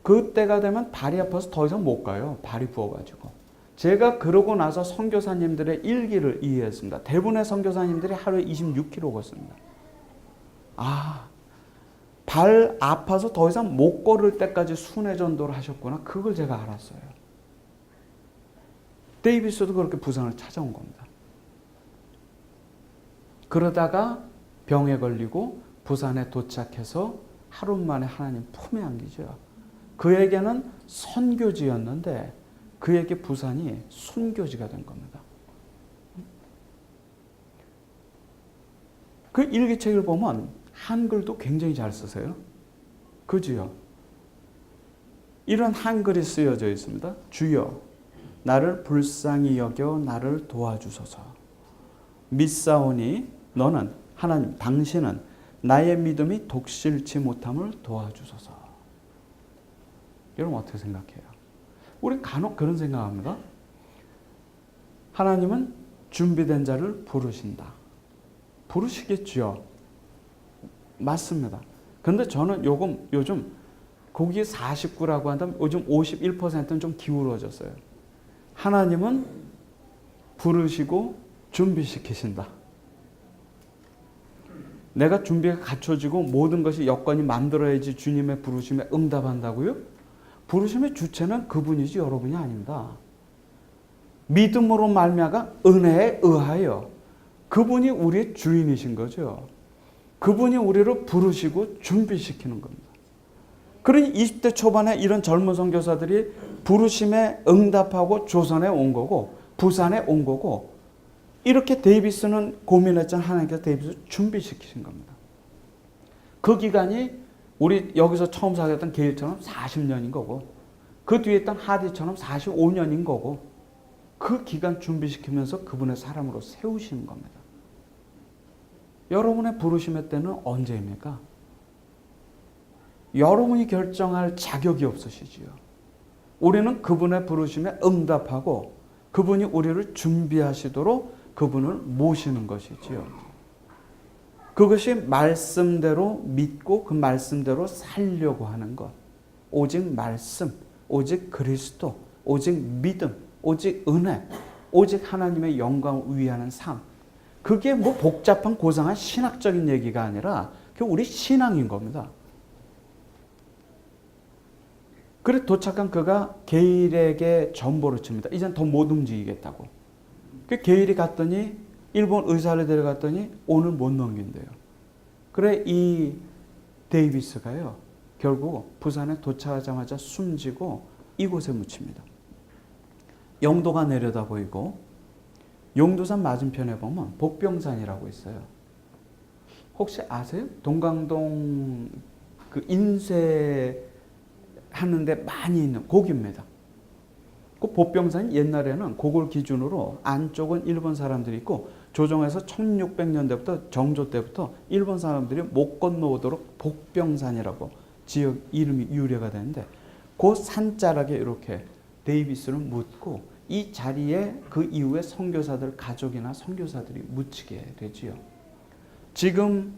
그때가 되면 발이 아파서 더 이상 못 가요. 발이 부어가지고. 제가 그러고 나서 선교사님들의 일기를 이해했습니다. 대부분의 선교사님들이 하루에 26km 걷습니다. 발 아파서 더 이상 못 걸을 때까지 순회 전도를 하셨구나. 그걸 제가 알았어요. 데이비스도 그렇게 부산을 찾아온 겁니다. 그러다가 병에 걸리고 부산에 도착해서 하루 만에 하나님 품에 안기죠. 그에게는 선교지였는데 그에게 부산이 순교지가 된 겁니다. 그 일기책을 보면 한글도 굉장히 잘 쓰세요. 그지요? 이런 한글이 쓰여져 있습니다. 주여 나를 불쌍히 여겨 나를 도와주소서. 믿사오니 너는 하나님 당신은 나의 믿음이 독실치 못함을 도와주소서. 여러분 어떻게 생각해요? 우리 간혹 그런 생각합니다. 하나님은 준비된 자를 부르신다. 부르시겠죠. 맞습니다. 그런데 저는 요즘 거기 49라고 한다면 요즘 51%는 좀 기울어졌어요. 하나님은 부르시고 준비시키신다. 내가 준비가 갖춰지고 모든 것이 여건이 만들어야지 주님의 부르심에 응답한다고요? 부르심의 주체는 그분이지 여러분이 아닙니다. 믿음으로 말미암아 은혜에 의하여 그분이 우리의 주인이신 거죠. 그분이 우리를 부르시고 준비시키는 겁니다. 그러니 20대 초반에 이런 젊은 선교사들이 부르심에 응답하고 조선에 온 거고 부산에 온 거고 이렇게 데이비스는 고민했잖아요. 하나님께서 데이비스를 준비시키신 겁니다. 그 기간이 우리 여기서 처음 사귀었던 게일처럼 40년인 거고 그 뒤에 있던 하디처럼 45년인 거고 그 기간 준비시키면서 그분의 사람으로 세우시는 겁니다. 여러분의 부르심의 때는 언제입니까? 여러분이 결정할 자격이 없으시지요. 우리는 그분의 부르심에 응답하고 그분이 우리를 준비하시도록 그분을 모시는 것이지요. 그것이 말씀대로 믿고 그 말씀대로 살려고 하는 것. 오직 말씀, 오직 그리스도, 오직 믿음, 오직 은혜, 오직 하나님의 영광을 위하는 삶. 그게 뭐 복잡한 고상한 신학적인 얘기가 아니라 그게 우리 신앙인 겁니다. 그래 도착한 그가 게일에게 전보를 칩니다. 이젠 더 못 움직이겠다고. 그 게일이 갔더니 일본 의사를 데려갔더니 오늘 못 넘긴대요. 그래 이 데이비스가요. 결국 부산에 도착하자마자 숨지고 이곳에 묻힙니다. 영도가 내려다 보이고 용두산 맞은편에 보면 복병산이라고 있어요. 혹시 아세요? 동강동 그 인쇄 하는데 많이 있는 거기입니다. 그 복병산이 옛날에는 그걸 기준으로 안쪽은 일본 사람들이 있고 조정에서 1600년대부터 정조 때부터 일본 사람들이 못 건너오도록 복병산이라고 지역 이름이 유래가 되는데 그 산자락에 이렇게 데이비스를 묻고 이 자리에 그 이후에 선교사들 가족이나 선교사들이 묻히게 되지요. 지금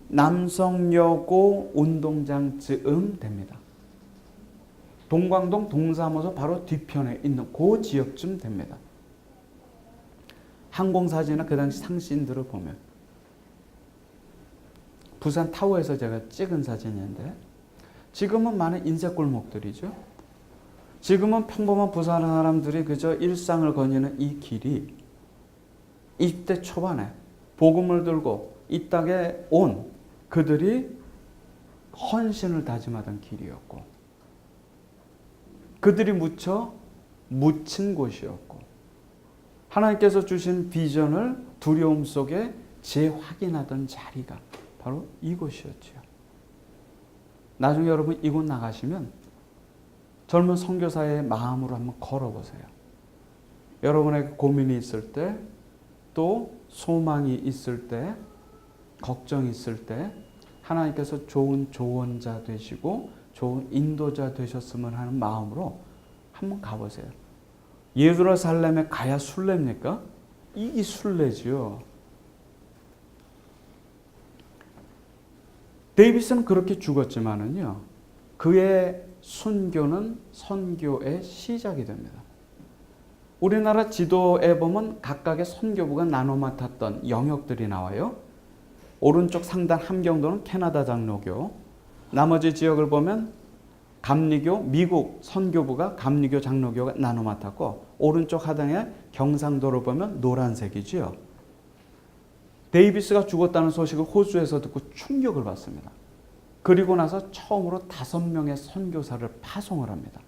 남성여고 운동장쯤 됩니다. 동광동 동사무소 바로 뒤편에 있는 그 지역쯤 됩니다. 항공사진이나 그 당시 상신들을 보면 부산 타워에서 제가 찍은 사진인데 지금은 많은 인쇄 골목들이죠. 지금은 평범한 부산 사람들이 그저 일상을 거니는 이 길이 20대 초반에 복음을 들고 이 땅에 온 그들이 헌신을 다짐하던 길이었고, 그들이 묻힌 곳이었고, 하나님께서 주신 비전을 두려움 속에 재확인하던 자리가 바로 이곳이었죠. 나중에 여러분 이곳 나가시면 젊은 선교사의 마음으로 한번 걸어보세요. 여러분에게 고민이 있을 때, 또 소망이 있을 때, 걱정이 있을 때 하나님께서 좋은 조언자 되시고 좋은 인도자 되셨으면 하는 마음으로 한번 가보세요. 예루살렘에 가야 순례입니까? 이 순례지요. 데이비스는 그렇게 죽었지만은요, 그의 순교는 선교의 시작이 됩니다. 우리나라 지도에 보면 각각의 선교부가 나눠 맡았던 영역들이 나와요. 오른쪽 상단 함경도는 캐나다 장로교, 나머지 지역을 보면 감리교, 미국 선교부가 감리교 장로교가 나눠 맡았고, 오른쪽 하단에 경상도를 보면 노란색이지요. 데이비스가 죽었다는 소식을 호주에서 듣고 충격을 받습니다. 그리고 나서 처음으로 5명의 선교사를 파송을 합니다.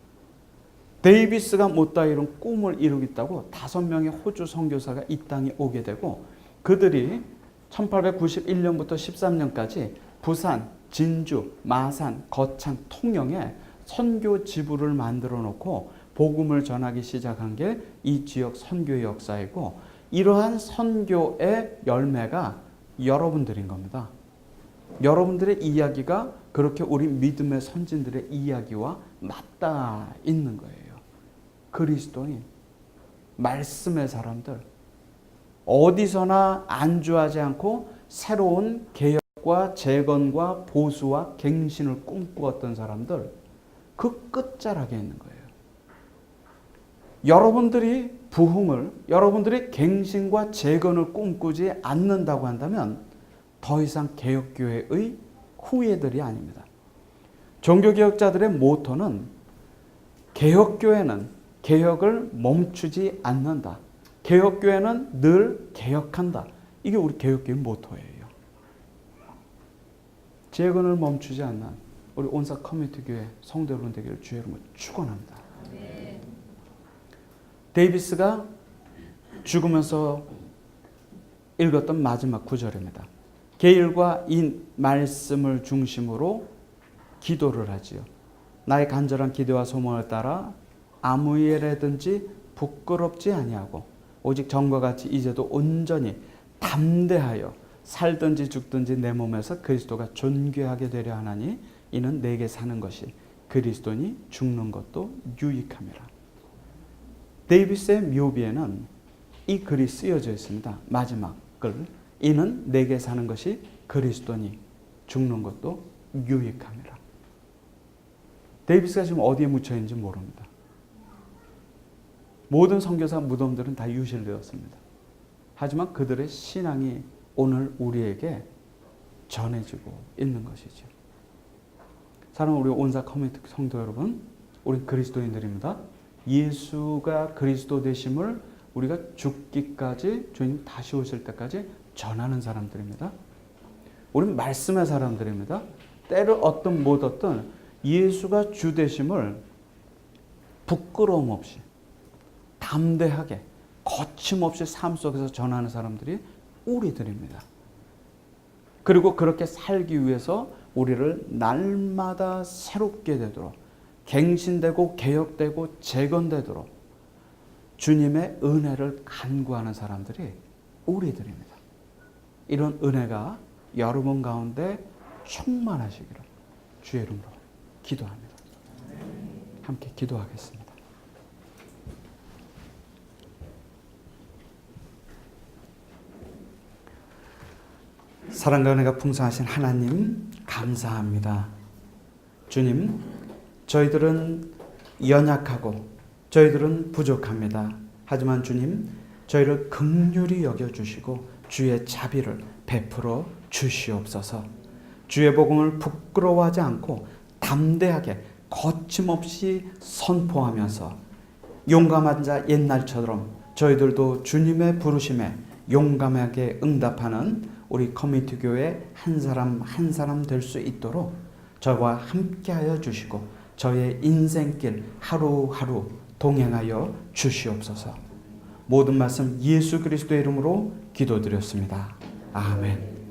데이비스가 못다 이룬 꿈을 이루겠다고 5명의 호주 선교사가 이 땅에 오게 되고, 그들이 1891년부터 13년까지 부산, 진주, 마산, 거창, 통영에 선교 지부를 만들어 놓고 복음을 전하기 시작한 게 이 지역 선교의 역사이고, 이러한 선교의 열매가 여러분들인 겁니다. 여러분들의 이야기가 그렇게 우리 믿음의 선진들의 이야기와 맞닿아 있는 거예요. 그리스도인, 말씀의 사람들, 어디서나 안주하지 않고 새로운 개혁과 재건과 보수와 갱신을 꿈꾸었던 사람들, 그 끝자락에 있는 거예요. 여러분들이 부흥을, 여러분들이 갱신과 재건을 꿈꾸지 않는다고 한다면 더 이상 개혁교회의 후예들이 아닙니다. 종교개혁자들의 모토는 개혁교회는 개혁을 멈추지 않는다. 개혁교회는 늘 개혁한다. 이게 우리 개혁교회 모토예요. 재건을 멈추지 않는 우리 온사 커뮤니티 교회 성도 여러분 되기를 주의 이름으로 축원합니다. 데이비스가 죽으면서 읽었던 마지막 구절입니다. 계율과 이 말씀을 중심으로 기도를 하지요. 나의 간절한 기도와 소망을 따라 아무 일에든지 부끄럽지 아니하고 오직 전과 같이 이제도 온전히 담대하여 살든지 죽든지 내 몸에서 그리스도가 존귀하게 되려 하나니 이는 내게 사는 것이 그리스도니 죽는 것도 유익함이라. 데이비스의 묘비에는 이 글이 쓰여져 있습니다. 마지막 글. 이는 내게 사는 것이 그리스도니 죽는 것도 유익함이라. 데이비스가 지금 어디에 묻혀 있는지 모릅니다. 모든 선교사 무덤들은 다 유실되었습니다. 하지만 그들의 신앙이 오늘 우리에게 전해지고 있는 것이죠. 사랑하는 우리 온사 커뮤니티 성도 여러분, 우리 그리스도인들입니다. 예수가 그리스도 되심을 우리가 죽기까지, 주님 다시 오실 때까지 전하는 사람들입니다. 우리는 말씀의 사람들입니다. 때를 얻든 못 얻든 예수가 주 되심을 부끄러움 없이 담대하게 거침없이 삶 속에서 전하는 사람들이 우리들입니다. 그리고 그렇게 살기 위해서 우리를 날마다 새롭게 되도록, 갱신되고 개혁되고 재건되도록 주님의 은혜를 간구하는 사람들이 우리들입니다. 이런 은혜가 여러분 가운데 충만하시기를 주의 이름으로 기도합니다. 함께 기도하겠습니다. 사랑과 은혜가 풍성하신 하나님 감사합니다. 주님, 저희들은 연약하고 저희들은 부족합니다. 하지만 주님, 저희를 긍휼히 여겨주시고 주의 자비를 베풀어 주시옵소서. 주의 복음을 부끄러워하지 않고 담대하게 거침없이 선포하면서 용감한 자 옛날처럼 저희들도 주님의 부르심에 용감하게 응답하는 우리 커뮤니티 교회 한 사람 한 사람 될 수 있도록 저와 함께하여 주시고 저의 인생길 하루하루 동행하여 주시옵소서. 모든 말씀 예수 그리스도의 이름으로 기도드렸습니다. 아멘.